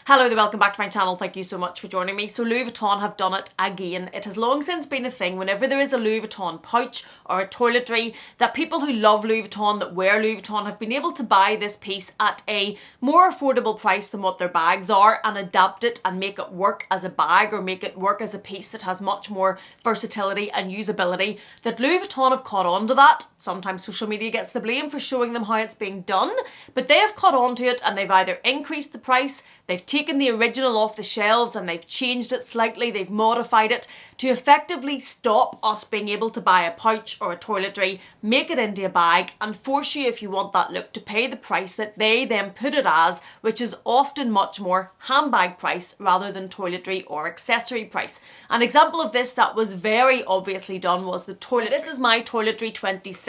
Hello there, welcome back to my channel. Thank you so much for joining me. So Louis Vuitton have done it again. It has long since been a thing whenever there is a Louis Vuitton pouch or a toiletry that people who love Louis Vuitton, that wear Louis Vuitton, have been able to buy this piece at a more affordable price than what their bags are and adapt it and make it work as a bag or make it work as a piece that has much more versatility and usability. That Louis Vuitton have caught on to that. Sometimes social media gets the blame for showing them how it's being done, but they have caught on to it and they've either increased the price, they've taken the original off the shelves and they've changed it slightly, they've modified it to effectively stop us being able to buy a pouch or a toiletry, make it into a bag and force you, if you want that look, to pay the price that they then put it as, which is often much more handbag price rather than toiletry or accessory price. An example of this that was very obviously done was the toilet. This is my toiletry 26.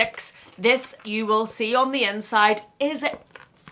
This, you will see on the inside, is it?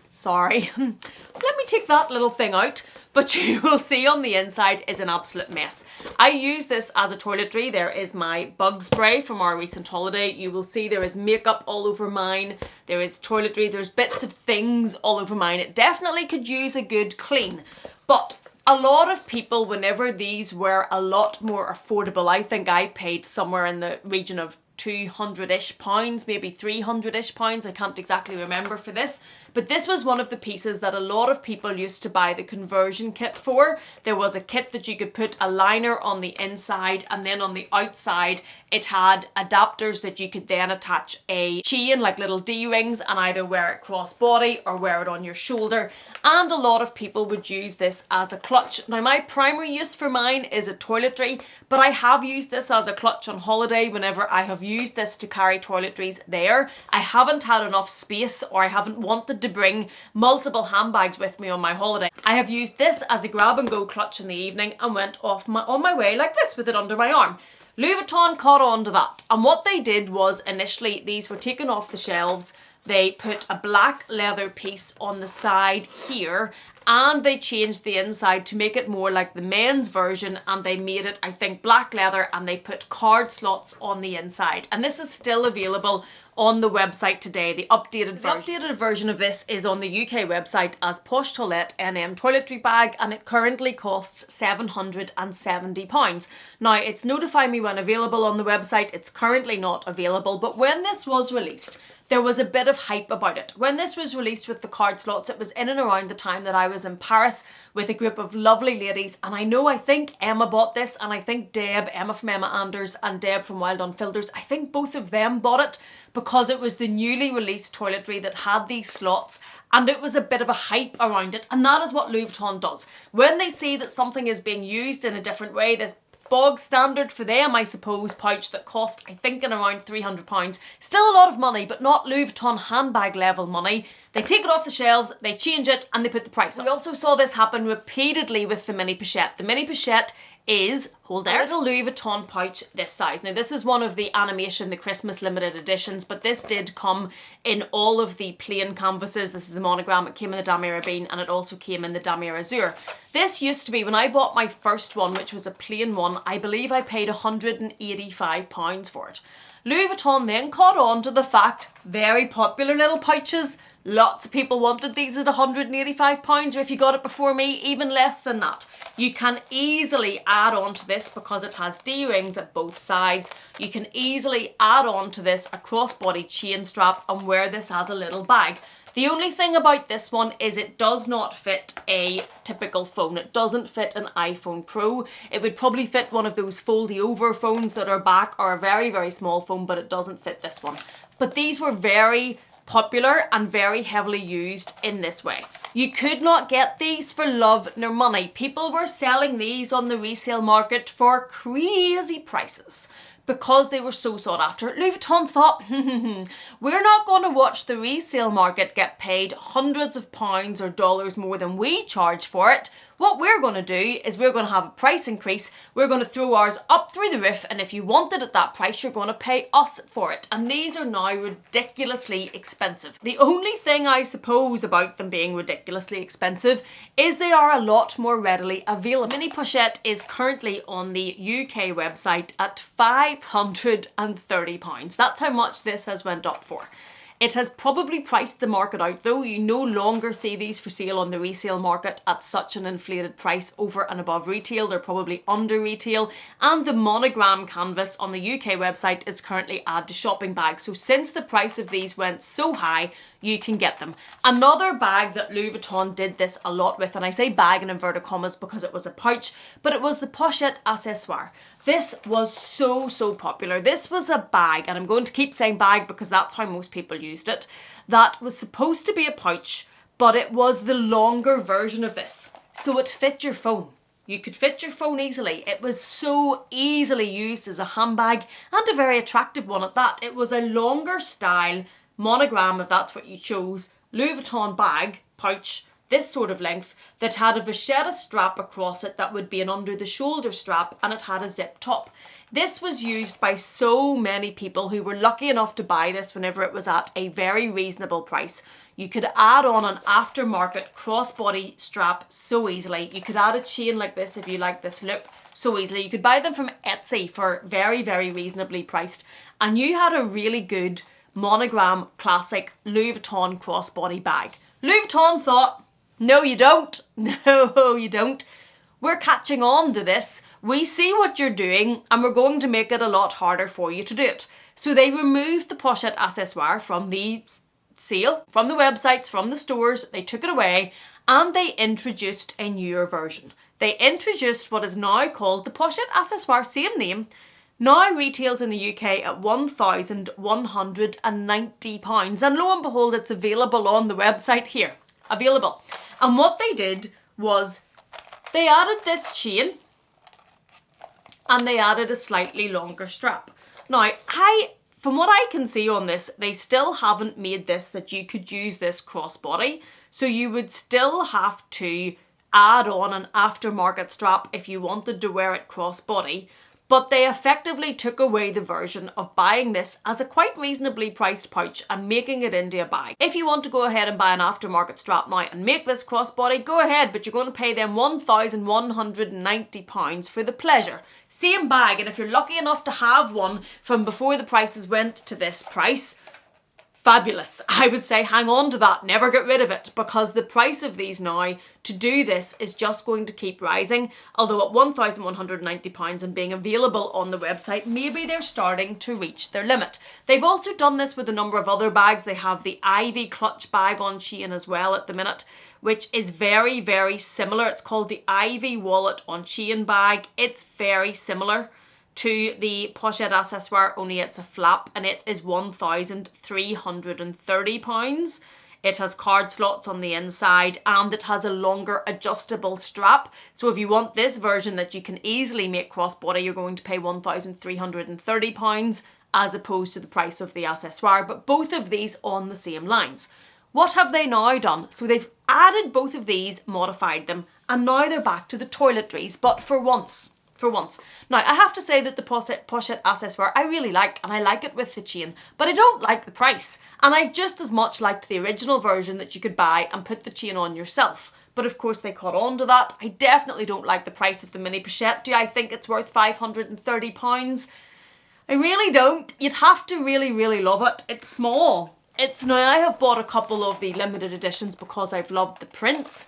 Sorry, let me take that little thing out, but you will see on the inside is an absolute mess. I use this as a toiletry. There is my bug spray from our recent holiday. You will see there is makeup all over mine. There is toiletry, there's bits of things all over mine. It definitely could use a good clean, but a lot of people, whenever these were a lot more affordable, I think I paid somewhere in the region of £200-ish, maybe £300-ish. I can't exactly remember for this, but this was one of the pieces that a lot of people used to buy the conversion kit for. There was a kit that you could put a liner on the inside and then on the outside it had adapters that you could then attach a chain, like little D-rings, and either wear it cross-body or wear it on your shoulder. And a lot of people would use this as a clutch. Now my primary use for mine is a toiletry, but I have used this as a clutch on holiday whenever I have used this to carry toiletries there. I haven't had enough space, or I haven't wanted to bring multiple handbags with me on my holiday. I have used this as a grab and go clutch in the evening and went off on my way like this with it under my arm. Louis Vuitton caught on to that, and what they did was initially these were taken off the shelves. They put a black leather piece on the side here and they changed the inside to make it more like the men's version, and they made it, I think, black leather, and they put card slots on the inside. And this is still available on the website today, the updated version. The updated version of this is on the UK website as Posh Toilette NM Toiletry Bag, and it currently costs £770. Now, it's notify me when available on the website. It's currently not available, but when this was released, there was a bit of hype about it. When this was released with the card slots, it was in and around the time that I was in Paris with a group of lovely ladies, and I think Emma bought this, and I think Deb, Emma from Emma Anders and Deb from Wild Unfilters, I think both of them bought it because it was the newly released toiletry that had these slots, and it was a bit of a hype around it, and that is what Louis Vuitton does. When they see that something is being used in a different way, this bog standard for them, I suppose, pouch that cost, I think, in around £300. Still a lot of money, but not Louis Vuitton handbag level money. They take it off the shelves, they change it, and they put the price up. We also saw this happen repeatedly with the mini pochette. The mini pochette is, hold there, a little Louis Vuitton pouch this size. Now this is one of the animation, the Christmas limited editions, but this did come in all of the plain canvases. This is the monogram. It came in the Damier Bean, and it also came in the Damier Azur. This used to be, when I bought my first one, which was a plain one, I believe I paid £185 for it. Louis Vuitton then caught on to the fact, very popular little pouches, lots of people wanted these at £185, or if you got it before me, even less than that. You can easily add on to this because it has D-rings at both sides. You can easily add on to this a crossbody chain strap and wear this as a little bag. The only thing about this one is it does not fit a typical phone. It doesn't fit an iPhone Pro. It would probably fit one of those foldy over phones that are back, or a very, very small phone, but it doesn't fit this one. But these were very popular and very heavily used in this way. You could not get these for love nor money. People were selling these on the resale market for crazy prices because they were so sought after. Louis Vuitton thought, we're not going to watch the resale market get paid hundreds of pounds or dollars more than we charge for it. What we're going to do is we're going to have a price increase. We're going to throw ours up through the roof, and if you want it at that price, you're going to pay us for it. And these are now ridiculously expensive. The only thing I suppose about them being ridiculously expensive is they are a lot more readily available. Mini pochette is currently on the UK website at £530. That's how much this has went up for. It has probably priced the market out though. You no longer see these for sale on the resale market at such an inflated price over and above retail. They're probably under retail, and the monogram canvas on the UK website is currently add to shopping bags. So since the price of these went so high, you can get them. Another bag that Louis Vuitton did this a lot with, and I say bag in inverted commas because it was a pouch, but it was the pochette accessoire. This was so popular. This was a bag, and I'm going to keep saying bag because that's how most people used it, that was supposed to be a pouch, but it was the longer version of this. So it fit your phone. You could fit your phone easily. It was so easily used as a handbag, and a very attractive one at that. It was a longer style monogram, if that's what you chose, Louis Vuitton bag, pouch, this sort of length, that had a vachetta strap across it that would be an under the shoulder strap, and it had a zip top. This was used by so many people who were lucky enough to buy this whenever it was at a very reasonable price. You could add on an aftermarket crossbody strap so easily. You could add a chain like this if you like this look so easily. You could buy them from Etsy for very reasonably priced, and you had a really good monogram classic Louis Vuitton crossbody bag. Louis Vuitton thought, no you don't, no you don't. We're catching on to this. We see what you're doing and we're going to make it a lot harder for you to do it. So they removed the pochette accessoire from the sale, from the websites, from the stores. They took it away and they introduced a newer version. They introduced what is now called the pochette accessoire, same name, now retails in the UK at £1,190, and lo and behold, it's available on the website here. Available. And what they did was they added this chain and they added a slightly longer strap. Now, from what I can see on this, they still haven't made this that you could use this crossbody. So you would still have to add on an aftermarket strap if you wanted to wear it crossbody. But they effectively took away the version of buying this as a quite reasonably priced pouch and making it into a bag. If you want to go ahead and buy an aftermarket strap now and make this crossbody, go ahead, but you're going to pay them £1,190 for the pleasure. Same bag, and if you're lucky enough to have one from before the prices went to this price, fabulous. I would say hang on to that, never get rid of it, because the price of these now to do this is just going to keep rising. Although at £1,190 and being available on the website, maybe they're starting to reach their limit. They've also done this with a number of other bags. They have the Ivy clutch bag on Shein as well at the minute, which is very similar. It's called the Ivy wallet on Shein bag. It's very similar to the pochette accessoire, only it's a flap, and it is £1,330. It has card slots on the inside and it has a longer adjustable strap. So if you want this version that you can easily make crossbody, you're going to pay £1,330 as opposed to the price of the accessoire, but both of these on the same lines. What have they now done? So they've added both of these, modified them, and now they're back to the toiletries, but for once. Now, I have to say that the pochette accessoire I really like, and I like it with the chain, but I don't like the price. And I just as much liked the original version that you could buy and put the chain on yourself. But of course they caught on to that. I definitely don't like the price of the mini pochette. Do I think it's worth £530? I really don't. You'd have to really love it. It's small. Now I have bought a couple of the limited editions because I've loved the prints.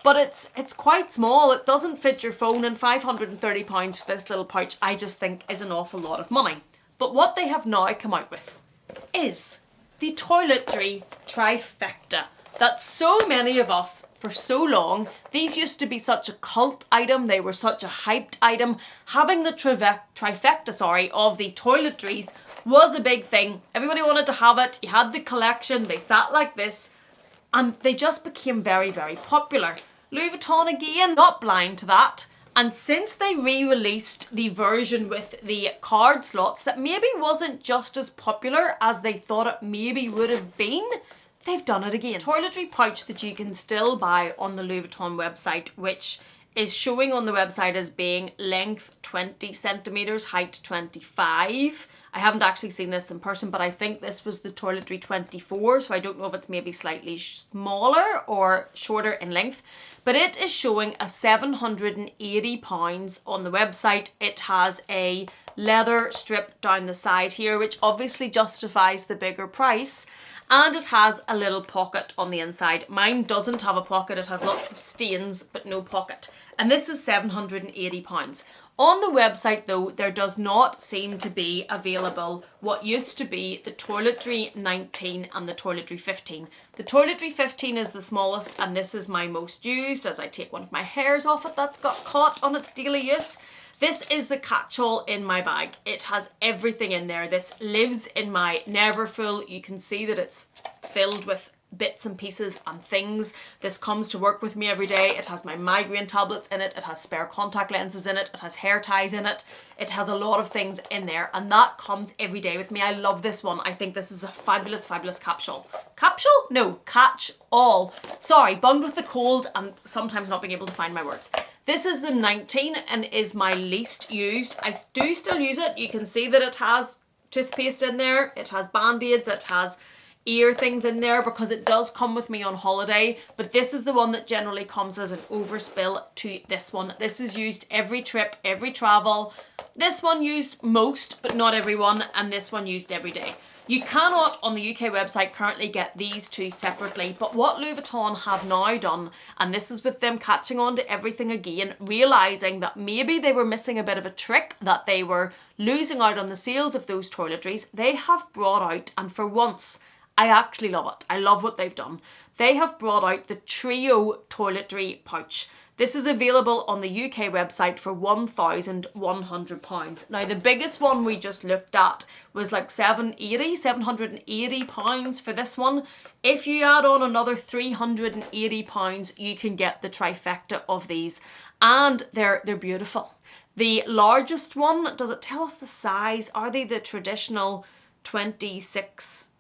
But it's quite small, it doesn't fit your phone, and £530 for this little pouch I just think is an awful lot of money. But what they have now come out with is the toiletry trifecta that so many of us for so long, these used to be such a cult item, they were such a hyped item. Having the trifecta of the toiletries was a big thing. Everybody wanted to have it, you had the collection, they sat like this, and they just became very popular. Louis Vuitton again, not blind to that. And since they re-released the version with the card slots that maybe wasn't just as popular as they thought it maybe would have been, they've done it again. Toiletry pouch that you can still buy on the Louis Vuitton website, which is showing on the website as being length 20 centimeters, height 25. I haven't actually seen this in person, but I think this was the toiletry 24, so I don't know if it's maybe slightly smaller or shorter in length. But it is showing a £780 on the website. It has a leather strip down the side here, which obviously justifies the bigger price. And it has a little pocket on the inside. Mine doesn't have a pocket, it has lots of stains but no pocket. And this is £780. On the website though, there does not seem to be available what used to be the Toiletry 19 and the Toiletry 15. The Toiletry 15 is the smallest and this is my most used as I take one of my hairs off it that's got caught on its daily use. This is the catch-all in my bag. It has everything in there. This lives in my Neverfull. You can see that it's filled with bits and pieces and things. This comes to work with me every day. It has my migraine tablets in it. It has spare contact lenses in it. It has hair ties in it. It has a lot of things in there and that comes every day with me. I love this one. I think this is a fabulous, fabulous capsule. Capsule? No, catch-all. Sorry, bummed with the cold and sometimes not being able to find my words. This is the 19 and is my least used. I do still use it. You can see that it has toothpaste in there. It has band-aids. It has ear things in there because it does come with me on holiday. But this is the one that generally comes as an overspill to this one. This is used every trip, every travel. This one used most, but not every one. And this one used every day. You cannot on the UK website currently get these two separately, but what Louis Vuitton have now done, and this is with them catching on to everything again, realising that maybe they were missing a bit of a trick, that they were losing out on the sales of those toiletries, they have brought out, and for once, I actually love it. I love what they've done. They have brought out the Trio toiletry pouch. This is available on the UK website for £1,100. Now the biggest one we just looked at was like £780 for this one. If you add on another £380, you can get the trifecta of these. And they're beautiful. The largest one, does it tell us the size? Are they the traditional 26?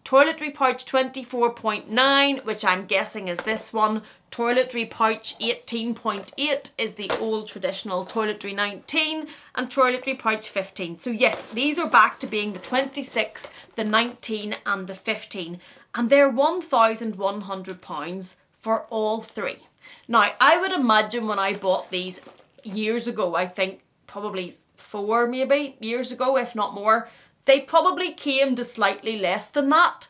Toiletry pouch 24.9, which I'm guessing is this one. Toiletry pouch 18.8 is the old traditional toiletry 19 and toiletry pouch 15. So yes, these are back to being the 26, the 19 and the 15. And they're £1,100 for all three. Now, I would imagine when I bought these years ago, I think probably 4 maybe years ago, if not more, they probably came to slightly less than that,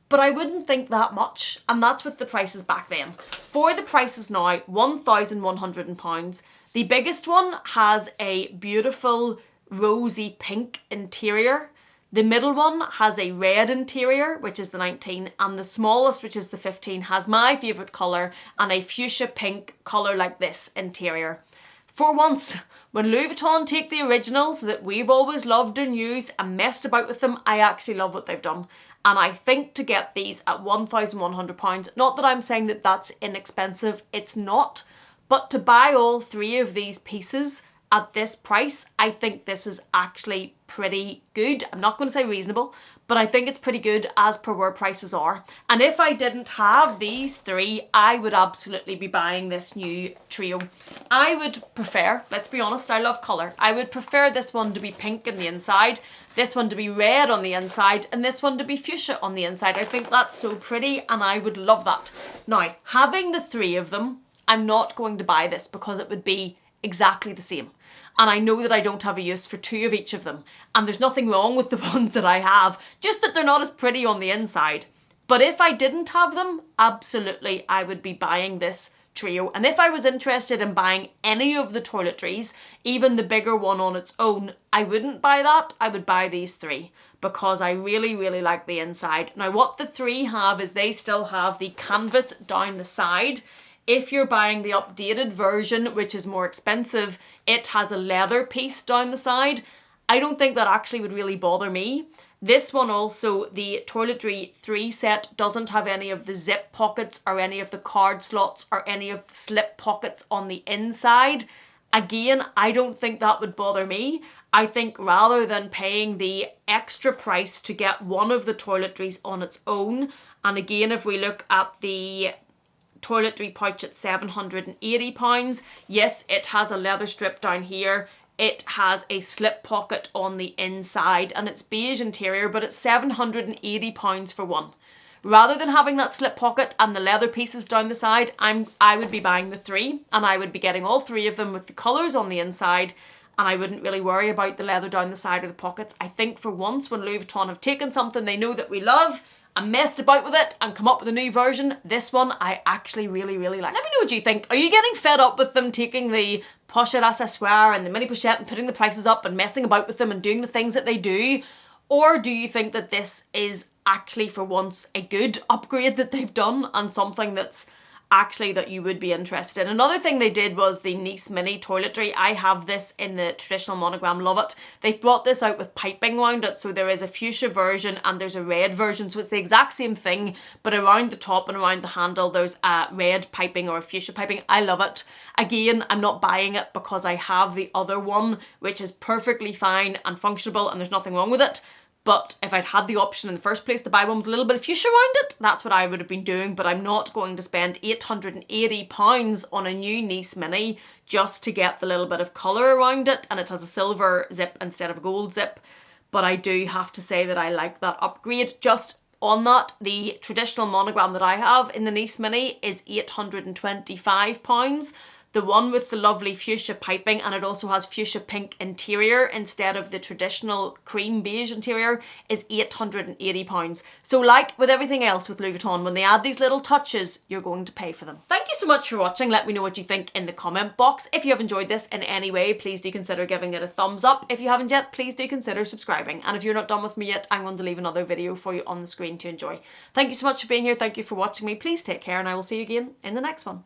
but I wouldn't think that much, and that's with the prices back then. For the prices now, £1,100. The biggest one has a beautiful rosy pink interior. The middle one has a red interior, which is the 19, and the smallest, which is the 15, has my favourite colour and a fuchsia pink colour like this interior. For once, when Louis Vuitton take the originals that we've always loved and used and messed about with them, I actually love what they've done. And I think to get these at £1,100, not that I'm saying that that's inexpensive, it's not, but to buy all three of these pieces at this price, I think this is actually pretty good. I'm not going to say reasonable, but I think it's pretty good as per where prices are. And if I didn't have these three, I would absolutely be buying this new trio. I would prefer, let's be honest, I love colour. I would prefer this one to be pink on the inside, this one to be red on the inside, and this one to be fuchsia on the inside. I think that's so pretty and I would love that. Now, having the three of them, I'm not going to buy this because it would be exactly the same. And I know that I don't have a use for two of each of them. And there's nothing wrong with the ones that I have, just that they're not as pretty on the inside. But if I didn't have them, absolutely I would be buying this trio. And if I was interested in buying any of the toiletries, even the bigger one on its own, I wouldn't buy that. I would buy these three because I really, really like the inside. Now what the three have is they still have the canvas down the side. If you're buying the updated version, which is more expensive, it has a leather piece down the side. I don't think that actually would really bother me. This one also, the Toiletry 3 set, doesn't have any of the zip pockets or any of the card slots or any of the slip pockets on the inside. Again, I don't think that would bother me. I think rather than paying the extra price to get one of the toiletries on its own, and again, if we look at the toiletry pouch at £780. Yes, it has a leather strip down here. It has a slip pocket on the inside and it's beige interior, but it's £780 for one. Rather than having that slip pocket and the leather pieces down the side, I would be buying the three and I would be getting all three of them with the colours on the inside, and I wouldn't really worry about the leather down the side or the pockets. I think for once when Louis Vuitton have taken something they know that we love and messed about with it and come up with a new version. This one I actually really like. Let me know what you think. Are you getting fed up with them taking the pochette accessoire and the mini pochette and putting the prices up and messing about with them and doing the things that they do? Or do you think that this is actually for once a good upgrade that they've done and something that's actually that you would be interested in? Another thing they did was the Nice Mini toiletry. I have this in the traditional monogram, love it. They brought this out with piping around it, so there is a fuchsia version and there's a red version, so it's the exact same thing, but around the top and around the handle there's a red piping or a fuchsia piping. I love it. Again, I'm not buying it because I have the other one, which is perfectly fine and functional and there's nothing wrong with it. But if I'd had the option in the first place to buy one with a little bit of fuchsia around it, that's what I would have been doing. But I'm not going to spend £880 on a new Nice Mini just to get the little bit of colour around it. And it has a silver zip instead of a gold zip. But I do have to say that I like that upgrade. Just on that, the traditional monogram that I have in the Nice Mini is £825. The one with the lovely fuchsia piping, and it also has fuchsia pink interior instead of the traditional cream beige interior, is £880. So like with everything else with Louis Vuitton, when they add these little touches, you're going to pay for them. Thank you so much for watching. Let me know what you think in the comment box. If you have enjoyed this in any way, please do consider giving it a thumbs up. If you haven't yet, please do consider subscribing. And if you're not done with me yet, I'm going to leave another video for you on the screen to enjoy. Thank you so much for being here. Thank you for watching me. Please take care and I will see you again in the next one.